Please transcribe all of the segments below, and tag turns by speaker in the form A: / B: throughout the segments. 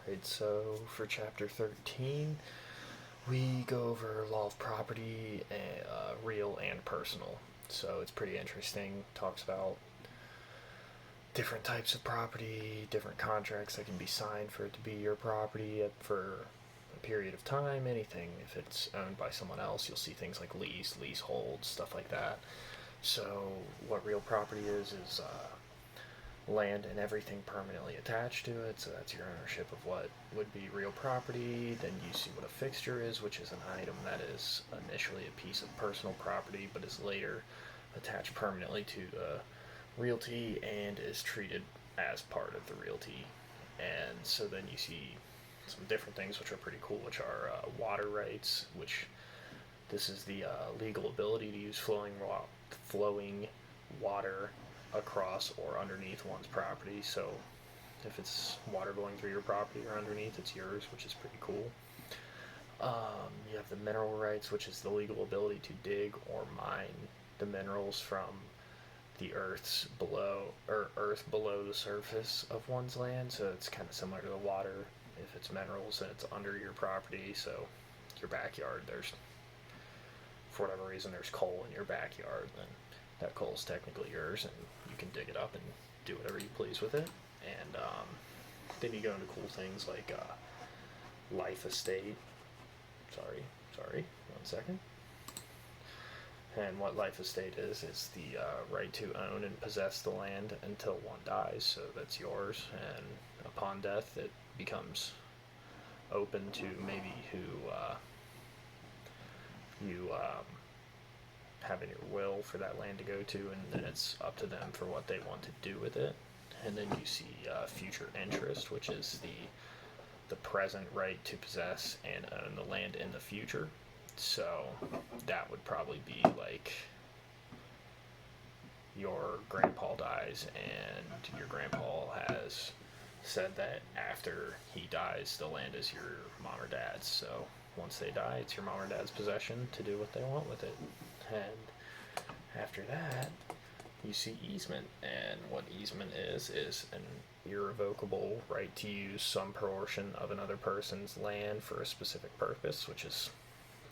A: Alright, so for chapter 13, we go over law of property, real and personal. So it's pretty interesting. Talks about different types of property, different contracts that can be signed for it to be your property for a period of time, anything. If it's owned by someone else, you'll see things like lease, leasehold, stuff like that. So what real property is land and everything permanently attached to it, so that's your ownership of what would be real property. Then you see what a fixture is, which is an item that is initially a piece of personal property but is later attached permanently to realty and is treated as part of the realty. And so then you see some different things which are pretty cool, which are water rights, which this is the legal ability to use flowing water across or underneath one's property. So if it's water going through your property or underneath, it's yours, which is pretty cool. You have the mineral rights, which is the legal ability to dig or mine the minerals from the earth below the surface of one's land. So it's kind of similar to the water. If it's minerals and it's under your property, so your backyard, for whatever reason there's coal in your backyard, then that coal is technically yours, and you can dig it up and do whatever you please with it. And then you go into cool things like life estate. Sorry, 1 second. And what life estate is the right to own and possess the land until one dies. So that's yours, and upon death, it becomes open to maybe who you have in your will for that land to go to, and then it's up to them for what they want to do with it. And then you see future interest, which is the present right to possess and own the land in the future. So that would probably be like your grandpa dies and your grandpa has said that after he dies the land is your mom or dad's. So once they die, it's your mom or dad's possession to do what they want with it. And after that, you see easement. And what easement is an irrevocable right to use some portion of another person's land for a specific purpose, which is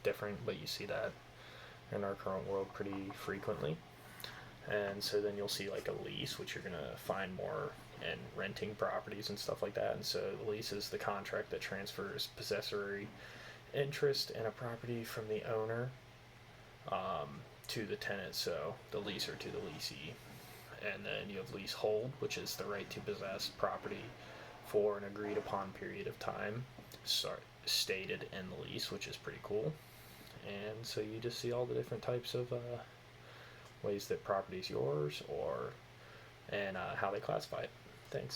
A: different, but you see that in our current world pretty frequently. And so then you'll see like a lease, which you're going to find more in renting properties and stuff like that. And so the lease is the contract that transfers possessory interest in a property from the owner to the tenant, so the leaser to the leasee. And then you have leasehold, which is the right to possess property for an agreed upon period of time, stated in the lease, which is pretty cool. And so you just see all the different types of ways that property is yours, and how they classify it. Thanks.